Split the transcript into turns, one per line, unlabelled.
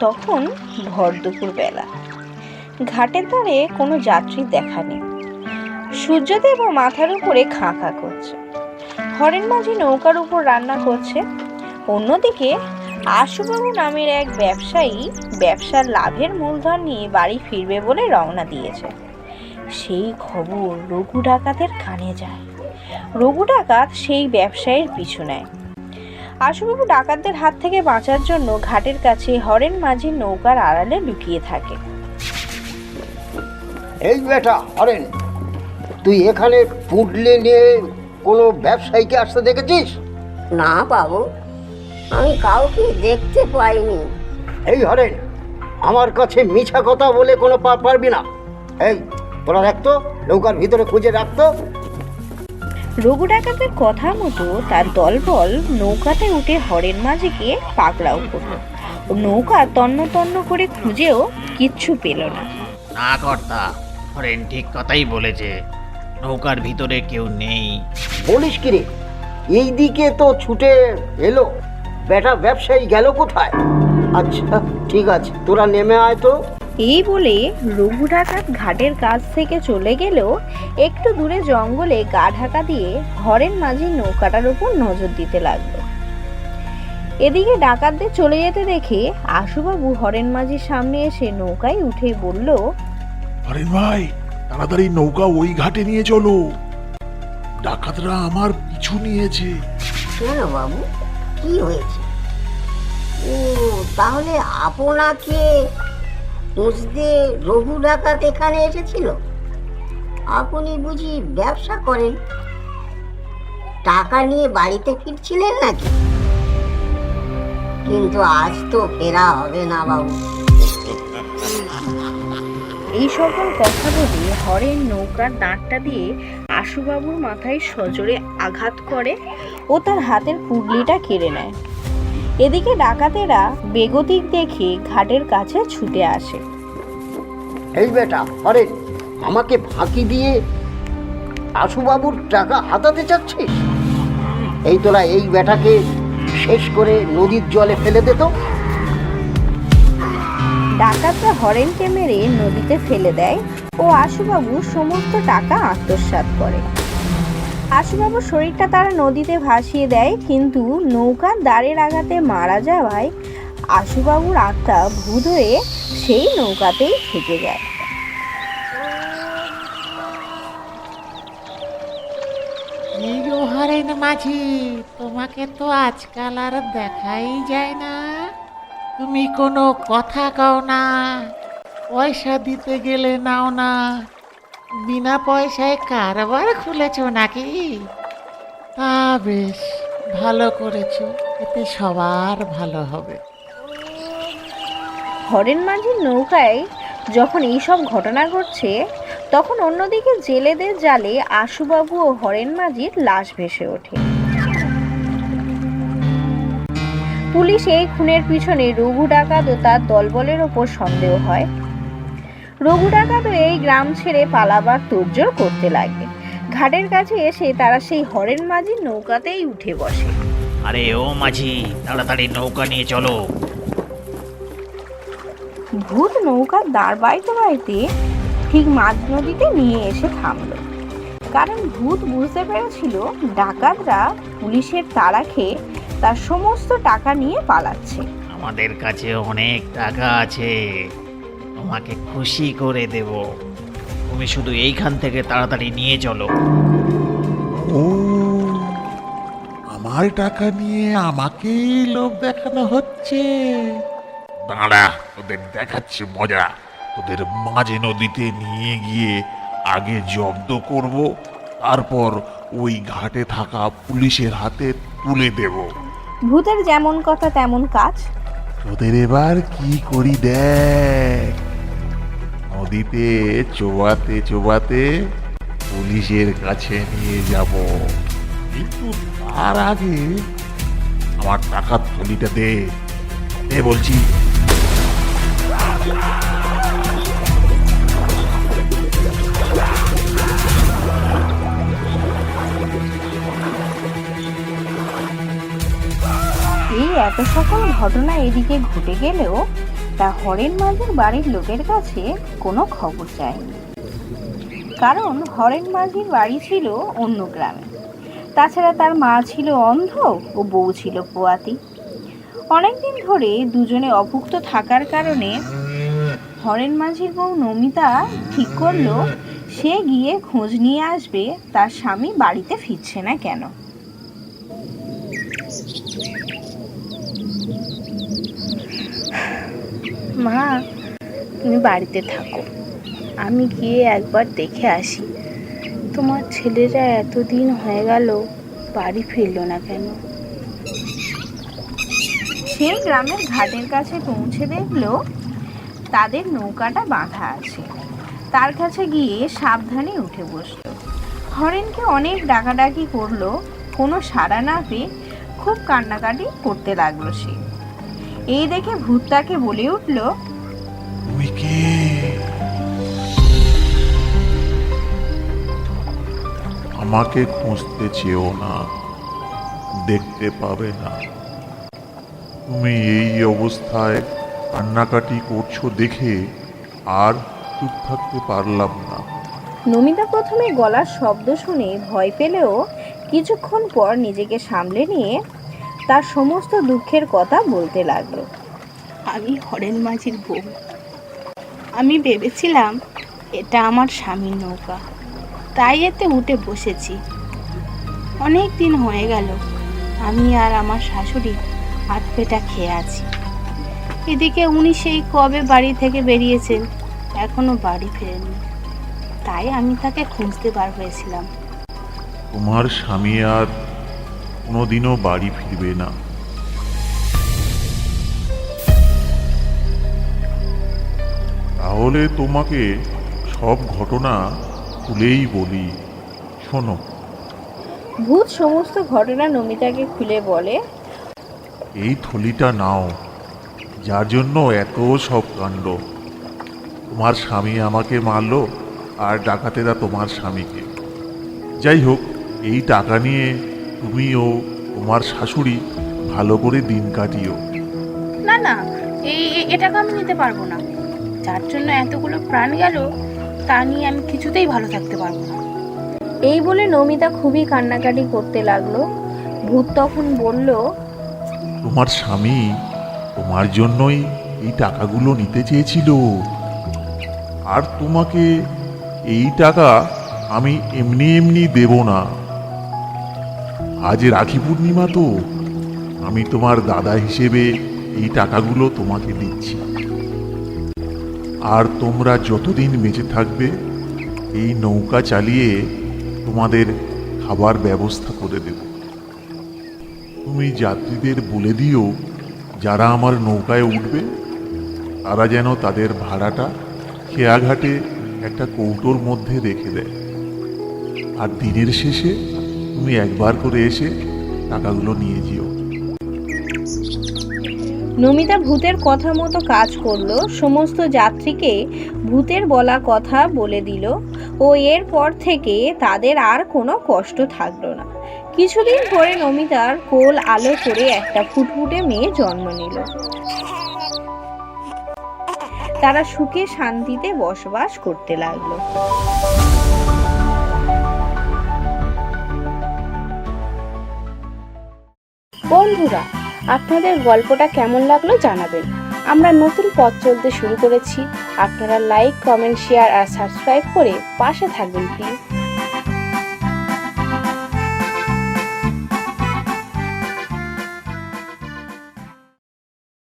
তখন ভর দুপুর বেলা। ঘাটের ধারে কোনো যাত্রী দেখা নেই। সূর্যদেব মাথার উপরে খাঁ খাঁ করছে। হরেন মাঝি নৌকার উপর রান্না করছে। অন্যদিকে আশুবাবু নামের এক ব্যবসায়ী ব্যবসার লাভের মূলধন নিয়ে বাড়ি ফিরবে বলে রওনা দিয়েছে। সেই খবর রঘু ডাকাতের কানে যায়। রঘু ডাকাত সেই ব্যবসায়ীর পিছু নেয়। আশুবাবু ডাকাতদের হাত থেকে বাঁচার জন্য ঘাটের কাছে হরেন মাঝির নৌকার আড়ালে লুকিয়ে থাকে।
এই বেটা হরেন, তুই এখানে পুডলে নিয়ে কোনো ব্যবসায়ীকে আসতে দেখেছিস?
না বাবু, আমি কাউকে দেখতে পাইনি।
এই হরেন, আমার কাছে মিছা কথা বলে কোনো পারবি না। এই তোরা রাখতো, নৌকার ভিতরে খুঁজে রাখতো।
রঘু ডাকাতের কথা মতো তার দলবল নৌকাতে উঠে হরেন মাঝিকে পাকড়াও করল। নৌকা তন্ন তন্ন করে খুঁজেও কিচ্ছু পেল না।
না কর্তা, হরেন ঠিক কথাই বলেছে, নৌকার ভিতরে কেউ নেই।
বলিস কি রে? এই দিকে তো ছুটে এলো, বেটা ব্যবসায়ী গেল কোথায়? আচ্ছা ঠিক আছে, তোরা নেমে আয় তো।
এই বলে রঘু ডাকাত ঘাটের কাছ থেকে চলে গেলেও একটু দূরে জঙ্গলে গা ঢাকা দিয়ে হরেন মাঝির নৌকাটার উপর নজর দিতে লাগলো। এদিকে ডাকাতদের চলে যেতে দেখে আশুবাবু হরেন মাঝির সামনে এসে নৌকায় উঠে বলল,
হরেন ভাই, তাড়াতাড়ি নৌকা ওই ঘাটে নিয়ে চলো, ডাকাতরা আমার পিছু নিয়েছে।
কেন বাবু, কি হয়েছে? ও তাহলে আপনাকে খুঁজতে রঘু ডাকাত এখানে এসেছিল? আপনি বুঝি ব্যবসা করেন? টাকা নিয়ে বাড়িতে ফিরছিলেন নাকি? কিন্তু আজ তো ফেরা হবে না বাবু।
এই সকল কথা বলে হরেন নৌকার দাঁড়টা দিয়ে আশুবাবুর মাথায় সজোরে আঘাত করে ও তার হাতের পুডলিটা কেড়ে নেয়। এদিকে ডাকাতেরা বেগতিক দেখে ঘাটের কাছে ছুটে আসে।
এই বেটা হরেন, আমাকে ফাঁকি দিয়ে আশুবাবুর টাকা হাতাতে চাচ্ছিস? এই তোরা এই বেটাকে শেষ করে নদীর জলে ফেলে দে তো।
ডাকাতরা হরেনকে মেরে নদীতে ফেলে দেয় ও আশুবাবু সমস্ত টাকা আত্মসাৎ করে। আশুবাবুর শরীরটা তারা নদীতে ভাসিয়ে দেয়, কিন্তু নৌকার দাঁড়ের আঘাতে মারা যাওয়ায় আশুবাবুর আত্মা ভূত হয়ে সেই নৌকাতেই থেকে যায়।
হরেন মাঝি, তোমাকে তো আজকাল আর দেখাই যায় না। তুমি কোনো কথা কও না, পয়সা দিতে গেলে নাও না। বিনা পয়সায় কারবার খুলেছো নাকি? তা বেশ, ভালো করেছো, এতে সবার ভালো হবে।
হরেন মাঝির নৌকায় যখন এইসব ঘটনা ঘটছে, তখন অন্যদিকে জেলেদের জালে আশুবাবু ও হরেন মাঝির লাশ ভেসে ওঠে। পুলিশ এই খুনের পিছনে রঘু ডাকাত ও তার দলবলের ওপর সন্দেহ হয়। রঘু ডাকাতও এই গ্রাম ছেড়ে পালাবার তোড়জোড় করতে লাগে। ঘাটের কাছে এসে তারা সেই হরেন মাঝির নৌকাতেই উঠে বসে।
আরে ও মাঝি, তাড়াতাড়ি নৌকা নিয়ে চলো।
ভূত নৌকা দাঁড় বাইতে বাইতে ঠিক মাঝ নদীতে নিয়ে এসে থামল। কারণ ভূত বুঝতে পেরেছিল ডাকাতরা পুলিশের তাড়া খেয়ে তার সমস্ত টাকা নিয়ে পালাচ্ছে।
আমাদের কাছে অনেক টাকা আছে, তোমাকে খুশি করে দেব। তুমি শুধু এইখান থেকে তাড়াতাড়ি নিয়ে চলো।
ও, আমার টাকা নিয়ে আমাকেই লোভ দেখানো হচ্ছে। দাঁড়া, ওদের দেখাচ্ছি মজা। তোদের মাঝে নদীতে নিয়ে গিয়ে আগে জব্দ করব, তারপর ওই ঘাটে থাকা পুলিশের হাতে তুলে দেব।
ভূতের যেমন কথা তেমন কাজ।
তোদের এবার কি করি দেখ। নদীতে চোবাতে চোবাতে পুলিশের কাছে নিয়ে যাব, কিন্তু তার আগে আমার টাকার থলিটা দে, দে বলছি।
এই এত সকল ঘটনা এদিকে ঘটে গেলেও তা হরেন মাঝির বাড়ির লোকের কাছে কোনো খবর চায়নি, কারণ হরেন মাঝির বাড়ি ছিল অন্য গ্রামে। তাছাড়া তার মা ছিল অন্ধ ও বউ ছিল পোয়াতি। অনেকদিন ধরে দুজনে অভুক্ত থাকার কারণে হরেন মাঝির বউ নমিতা ঠিক করলো সে গিয়ে খোঁজ নিয়ে আসবে তার স্বামী বাড়িতে ফিরছে না কেন। মা, তুমি বাড়িতে থাকো, আমি গিয়ে একবার দেখে আসি তোমার ছেলেরা এতদিন হয়ে গেল বাড়ি ফিরলো না কেন। সে গ্রামের ঘাটের কাছে পৌঁছে দেখলো তাদের নৌকাটা বাঁধা আছে। তার কাছে গিয়ে সাবধানে উঠে বসলো। হরেনকে অনেক ডাকাডাকি করলো, কোনো সাড়া না পেয়ে খুব কান্নাকাটি করতে লাগলো সে। এই দেখে ভূত তাকে বলে উঠল,
তুমি কে? আমাকে খুঁজতে চেও না, দেখতে পাবে না। তুমি এই অবস্থায় কান্নাকাটি করছো দেখে আর চুপ থাকতে পারলাম না।
নমিতা প্রথমে গলার শব্দ শুনে ভয় পেলেও কিছুক্ষণ পর নিজেকে সামলে নিয়ে তার সমস্ত দুঃখের কথা বলতে লাগলো। আমি হরেন মাঝির বউ। আমি ভেবেছিলাম এটা আমার স্বামীর নৌকা, তাই এতে উঠে বসেছি। অনেক দিন হয়ে গেল আমি আর আমার শাশুড়ি হাত পেটা খেয়ে আছি। এদিকে উনি সেই কবে বাড়ি থেকে বেরিয়েছেন, এখনো বাড়ি ফেরেননি, তাই আমি তাকে খুঁজতে বার হয়েছিলাম।
তোমার স্বামী আর কোনোদিনও বাড়ি ফিরবে না। তাহলে তোমাকে সব ঘটনা খুলেই বলি, শোনো।
ভূত সমস্ত ঘটনা নমিতাকে খুলে বলে।
এই থলিটা নাও, যার জন্য এত সব কাণ্ড। তোমার স্বামী আমাকে মারলো আর ডাকাতেরা তোমার স্বামীকে। যাই হোক, এই টাকা নিয়ে তুমি ও তোমার শাশুড়ি ভালো করে দিন কাটিও।
না না, এটা আমি নিতে পারবো না। যার জন্য এতগুলো প্রাণ গেল তা নিয়ে আমি কিছুতেই ভালো থাকতে পারবো না। এই বলে নমিতা খুবই কান্নাকাটি করতে লাগলো। ভূত তখন বলল,
তোমার স্বামী তোমার জন্যই এই টাকাগুলো নিতে চেয়েছিল, আর তোমাকে এই টাকা আমি এমনি এমনি দেব না। আজ রাখি পূর্ণিমা তো, আমি তোমার দাদা হিসেবে এই টাকাগুলো তোমাকে দিচ্ছি। আর তোমরা যতদিন বেঁচে থাকবে এই নৌকা চালিয়ে তোমাদের খাবার ব্যবস্থা করে দেব। তুমি যাত্রীদের বলে দিও, যারা আমার নৌকায় উঠবে তারা যেন তাদের ভাড়াটা খেয়াঘাটে একটা কৌটোর মধ্যে রেখে দেয়। আর দিনের শেষে তুমি একবার করে এসে টাকাগুলো নিয়ে যেও।
নমিতা ভূতের কথা মতো কাজ করলো। সমস্ত যাত্রীকে ভূতের বলা কথা বলে দিল ও এরপর থেকে তাদের আর কোনো কষ্ট থাকলো না। কিছুদিন পরে নমিতার কোল আলো করে একটা ফুটফুটে মেয়ে জন্ম নিল। তারা সুখে শান্তিতে বসবাস করতে লাগলো। বন্ধুরা, আপনাদের গল্পটা কেমন লাগলো জানাবেন। আমরা নতুন পথ চলতে শুরু করেছি। আপনারা লাইক, কমেন্ট, শেয়ার আর সাবস্ক্রাইব করে পাশে থাকবেন প্লিজ।